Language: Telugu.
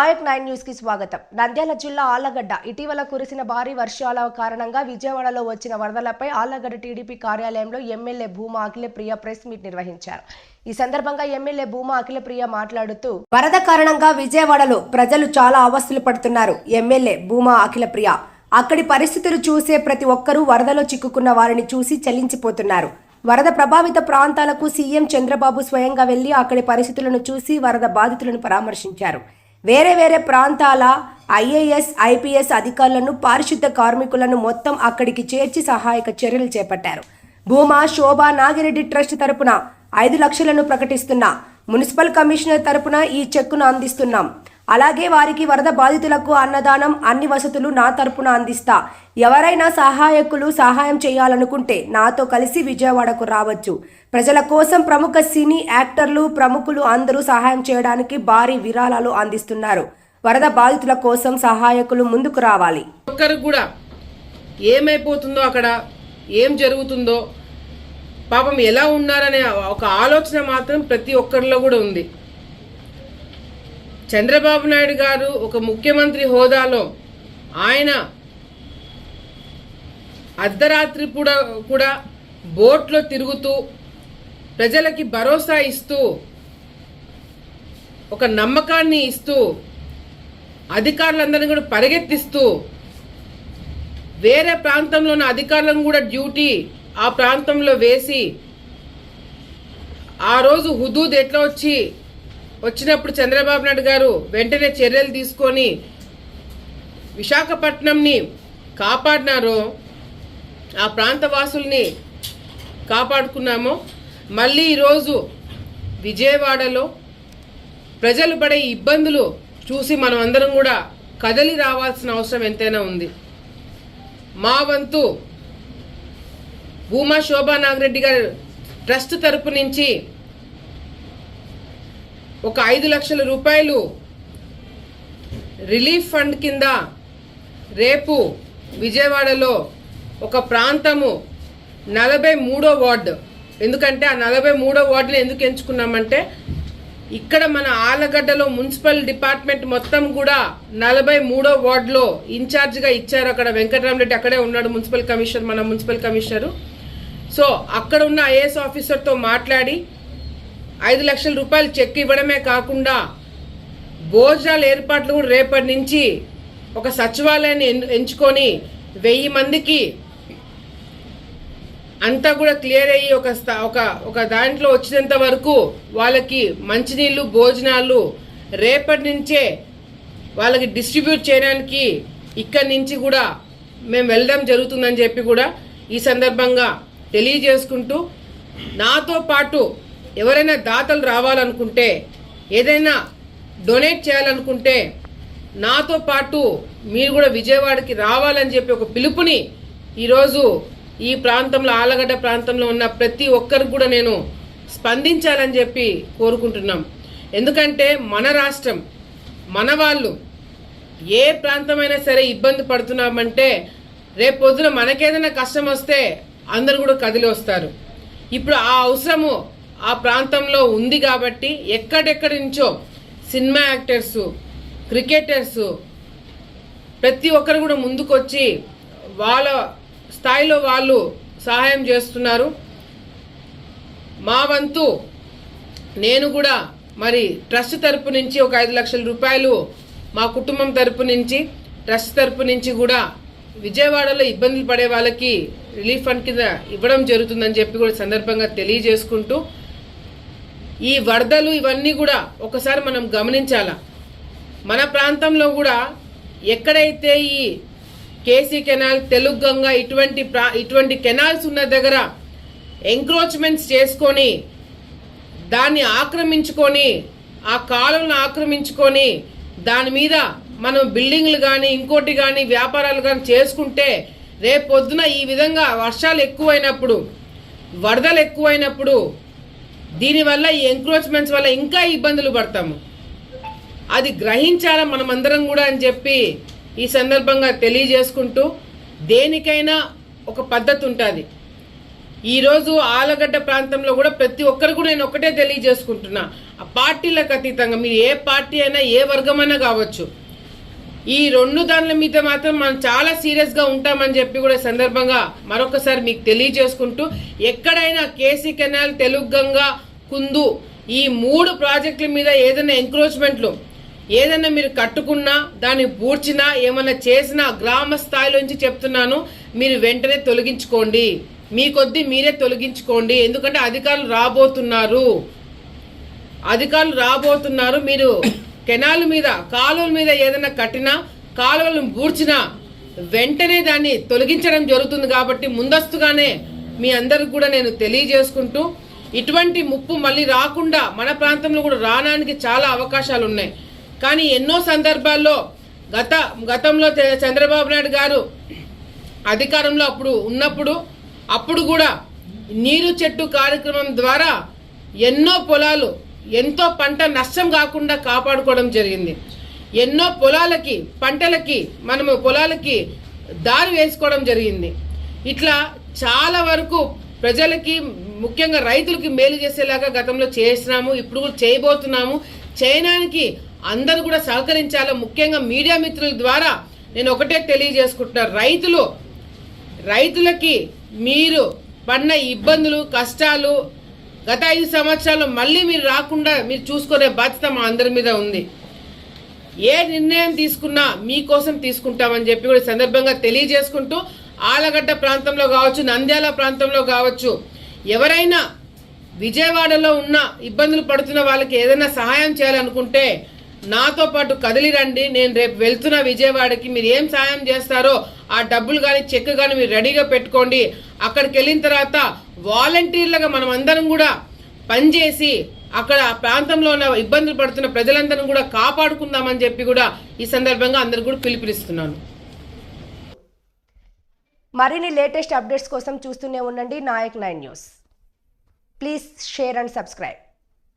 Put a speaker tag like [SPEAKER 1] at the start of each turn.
[SPEAKER 1] నాయక్ 9 న్యూస్ కి స్వాగతం. నంద్యాల జిల్లా ఆళ్లగడ్డ ఇటీవల కురిసిన భారీ వర్షాల కారణంగా విజయవాడలో వచ్చిన వరదలపై ఆళ్లగడ్డ టీడీపీ కార్యాలయంలో MLA Bhuma Akhilapriya press meet నిర్వహించారు. ఈ సందర్భంగా ఎమ్మెల్యే భూమా అఖిలప్రియ మాట్లాడుతూ వరద కారణంగా విజయవాడలో ప్రజలు చాలా అవస్థలు పడుతున్నారు. ఎమ్మెల్యే భూమా అఖిలప్రియ అక్కడి పరిస్థితులు చూసే ప్రతి ఒక్కరూ వరదలో చిక్కుకున్న వారిని చూసి చలించిపోతున్నారు. వరద ప్రభావిత ప్రాంతాలకు సీఎం చంద్రబాబు స్వయంగా వెళ్లి అక్కడి పరిస్థితులను చూసి వరద బాధితులను పరామర్శించారు. వేరే ప్రాంతాల ఐఏఎస్ ఐపీఎస్ అధికారులను పారిశుద్ధ కార్మికులను మొత్తం అక్కడికి చేర్చి సహాయక చర్యలు చేపట్టారు. భూమా శోభా నాగిరెడ్డి ట్రస్ట్ తరపున 5 లక్షలను ప్రకటిస్తున్నా. మున్సిపల్ కమిషనర్ తరపున ఈ చెక్కును అందిస్తున్నాం. అలాగే వారికి వరద బాధితులకు అన్నదానం అన్ని వసతులు నా తరపున అందిస్తా. ఎవరైనా సహాయకులు సహాయం చేయాలనుకుంటే నాతో కలిసి విజయవాడకు రావచ్చు. ప్రజల కోసం ప్రముఖ సినీ యాక్టర్లు ప్రముఖులు అందరూ సహాయం చేయడానికి భారీ విరాళాలు అందిస్తున్నారు. వరద బాధితుల కోసం సహాయకులు ముందుకు రావాలి.
[SPEAKER 2] ఒక్కరు కూడా ఏమైపోతుందో అక్కడ ఏం జరుగుతుందో పాపం ఎలా ఉన్నారనే ఒక ఆలోచన మాత్రం ప్రతి ఒక్కరిలో కూడా ఉంది. చంద్రబాబు నాయుడు గారు ఒక ముఖ్యమంత్రి హోదాలో ఆయన అర్ధరాత్రి కూడా బోట్లో తిరుగుతూ ప్రజలకి భరోసా ఇస్తూ ఒక నమ్మకాన్ని ఇస్తూ అధికారులందరినీ కూడా పరిగెత్తిస్తూ వేరే ప్రాంతంలో ఉన్న అధికారులను కూడా డ్యూటీ ఆ ప్రాంతంలో వేసి ఆ రోజు హుదూద్ ఎట్లా వచ్చినప్పుడు చంద్రబాబు నాయుడు గారు వెంటనే చర్యలు తీసుకొని విశాఖపట్నంని కాపాడినారో ఆ ప్రాంత వాసుల్ని కాపాడుకున్నామో మళ్ళీ ఈరోజు విజయవాడలో ప్రజలు పడే ఇబ్బందులు చూసి మనం అందరం కూడా కదలి రావాల్సిన అవసరం ఎంతైనా ఉంది. మా వంతు భూమా శోభా నాగిరెడ్డి గారు ట్రస్ట్ తరపు నుంచి ఒక 5 లక్షల రూపాయలు రిలీఫ్ ఫండ్ కింద రేపు విజయవాడలో ఒక ప్రాంతము 43వ వార్డు, ఎందుకంటే ఆ 43వ వార్డుని ఎందుకు ఎంచుకున్నామంటే ఇక్కడ మన ఆళ్లగడ్డలో మున్సిపల్ డిపార్ట్మెంట్ మొత్తం కూడా 43వ వార్డులో ఇన్ఛార్జ్గా ఇచ్చారు. అక్కడ వెంకటరామరెడ్డి అక్కడే ఉన్నాడు మన మున్సిపల్ కమిషనరు. సో అక్కడ ఉన్న ఐఏఎస్ ఆఫీసర్తో మాట్లాడి 5 లక్షల రూపాయలు చెక్ ఇవ్వడమే కాకుండా భోజనాల ఏర్పాట్లు కూడా రేపటి నుంచి ఒక సచివాలయాన్ని ఎంచుకొని 1000 మందికి అంతా కూడా క్లియర్ అయ్యి ఒక దాంట్లో వచ్చినంత వరకు వాళ్ళకి మంచినీళ్ళు భోజనాలు రేపటి నుంచే వాళ్ళకి డిస్ట్రిబ్యూట్ చేయడానికి ఇక్కడి నుంచి కూడా మేము వెళ్ళడం జరుగుతుందని చెప్పి కూడా ఈ సందర్భంగా తెలియజేసుకుంటూ, నాతో పాటు ఎవరైనా దాతలు రావాలనుకుంటే ఏదైనా డొనేట్ చేయాలనుకుంటే నాతో పాటు మీరు కూడా విజయవాడకి రావాలని చెప్పి ఒక పిలుపుని ఈరోజు ఈ ప్రాంతంలో ఆళ్లగడ్డ ప్రాంతంలో ఉన్న ప్రతి ఒక్కరికి కూడా నేను స్పందించాలని చెప్పి కోరుకుంటున్నాం. ఎందుకంటే మన రాష్ట్రం మన వాళ్ళు ఏ ప్రాంతమైనా సరే ఇబ్బంది పడుతున్నామంటే రేపు పొద్దున మనకేదైనా కష్టం వస్తే అందరు కూడా కదిలి వస్తారు. ఇప్పుడు ఆ అవసరము ఆ ప్రాంతంలో ఉంది కాబట్టి ఎక్కడెక్కడి నుంచో సినిమా యాక్టర్స్ క్రికెటర్స్ ప్రతి ఒక్కరు కూడా ముందుకొచ్చి వాళ్ళ స్థాయిలో వాళ్ళు సహాయం చేస్తున్నారు. మా వంతు నేను కూడా మరి ట్రస్ట్ తరపు నుంచి ఒక 5 లక్షల రూపాయలు మా కుటుంబం తరపు నుంచి ట్రస్ట్ తరపు నుంచి కూడా విజయవాడలో ఇబ్బందులు పడే వాళ్ళకి రిలీఫ్ ఫండ్ కింద ఇవ్వడం జరుగుతుందని చెప్పి కూడా సందర్భంగా తెలియజేసుకుంటూ, ఈ వరదలు ఇవన్నీ కూడా ఒకసారి మనం గమనించాలా. మన ప్రాంతంలో కూడా ఎక్కడైతే ఈ కేసీ కెనాల్ తెలుగు గంగ ఇటువంటి కెనాల్స్ ఉన్న దగ్గర ఎంక్రోచ్మెంట్స్ చేసుకొని దాన్ని ఆక్రమించుకొని ఆ కాలువలను ఆక్రమించుకొని దాని మీద మనం బిల్డింగ్లు కానీ ఇంకోటి కానీ వ్యాపారాలు కానీ చేసుకుంటే రేపు పొద్దున ఈ విధంగా వర్షాలు ఎక్కువైనప్పుడు వరదలు ఎక్కువైనప్పుడు దీనివల్ల ఈ ఎంక్రోచ్మెంట్స్ వల్ల ఇంకా ఇబ్బందులు పడతాము. అది గ్రహించాలా మనమందరం కూడా అని చెప్పి ఈ సందర్భంగా తెలియజేసుకుంటూ, దేనికైనా ఒక పద్ధతి ఉంటుంది. ఈరోజు ఆలగడ్డ ప్రాంతంలో కూడా ప్రతి ఒక్కరు కూడా నేను ఒకటే తెలియజేసుకుంటున్నా, ఆ పార్టీలకు అతీతంగా మీరు ఏ పార్టీ అయినా ఏ వర్గమైనా కావచ్చు, ఈ రెండు దానిల మీద మాత్రం మనం చాలా సీరియస్గా ఉంటామని చెప్పి కూడా సందర్భంగా మరొకసారి మీకు తెలియజేసుకుంటూ, ఎక్కడైనా కేసీ కెనాల్, తెలుగు గంగా, కుందు ఈ 3 ప్రాజెక్టుల మీద ఏదైనా ఎంక్రోచ్మెంట్లు ఏదైనా మీరు కట్టుకున్నా, దాన్ని పూడ్చినా, ఏమైనా చేసినా గ్రామ స్థాయిలోంచి చెప్తున్నాను, మీరు వెంటనే తొలగించుకోండి, మీ కొద్దీ మీరే తొలగించుకోండి. ఎందుకంటే అధికారులు రాబోతున్నారు. మీరు కెనాల్ మీద, కాలువల మీద ఏదైనా కట్టినా, కాలువలను పూడ్చినా వెంటనే దాన్ని తొలగించడం జరుగుతుంది. కాబట్టి ముందస్తుగానే మీ అందరికి కూడా నేను తెలియజేసుకుంటూ, ఇటువంటి ముప్పు మళ్ళీ రాకుండా మన ప్రాంతంలో కూడా రావడానికి చాలా అవకాశాలు ఉన్నాయి. కానీ ఎన్నో సందర్భాల్లో గతంలో చంద్రబాబు నాయుడు గారు అధికారంలో అప్పుడు కూడా నీరు చెట్టు కార్యక్రమం ద్వారా ఎన్నో పొలాలు, ఎంతో పంట నష్టం కాకుండా కాపాడుకోవడం జరిగింది. ఎన్నో పంటలకి మనము పొలాలకి దారి వేసుకోవడం జరిగింది. ఇట్లా చాలా వరకు ప్రజలకి, ముఖ్యంగా రైతులకి మేలు చేసేలాగా గతంలో చేసినాము, ఇప్పుడు కూడా చేయబోతున్నాము. చేయడానికి అందరూ కూడా సహకరించాలి. ముఖ్యంగా మీడియా మిత్రుల ద్వారా నేను ఒకటే తెలియజేసుకుంటున్నాను, రైతులకి మీరు పడిన ఇబ్బందులు, కష్టాలు గత 5 సంవత్సరాలు మళ్ళీ మీరు రాకుండా మీరు చూసుకునే బాధ్యత మా అందరి మీద ఉంది. ఏ నిర్ణయం తీసుకున్నా మీకోసం తీసుకుంటామని చెప్పి కూడా సందర్భంగా తెలియజేసుకుంటూ, ఆలగడ్డ ప్రాంతంలో కావచ్చు, నంద్యాల ప్రాంతంలో కావచ్చు, ఎవరైనా విజయవాడలో ఉన్న ఇబ్బందులు పడుతున్న వాళ్ళకి ఏదైనా సహాయం చేయాలనుకుంటే నాతో పాటు కదిలి రండి. నేను రేపు వెళ్తున్న విజయవాడకి, మీరు ఏం సహాయం చేస్తారో ఆ డబ్బులు కానీ చెక్ కానీ మీరు రెడీగా పెట్టుకోండి. అక్కడికి వెళ్ళిన తర్వాత వాలంటీర్లుగా మనం అందరం కూడా పనిచేసి అక్కడ ఆ ప్రాంతంలో ఉన్న ఇబ్బందులు పడుతున్న ప్రజలందరం కూడా కాపాడుకుందామని చెప్పి కూడా ఈ సందర్భంగా అందరు కూడా పిలుపునిస్తున్నాను.
[SPEAKER 1] మరిన్ని లేటెస్ట్ అప్డేట్స్ కోసం చూస్తూనే ఉండండి Nayak 9 news. Please share and subscribe.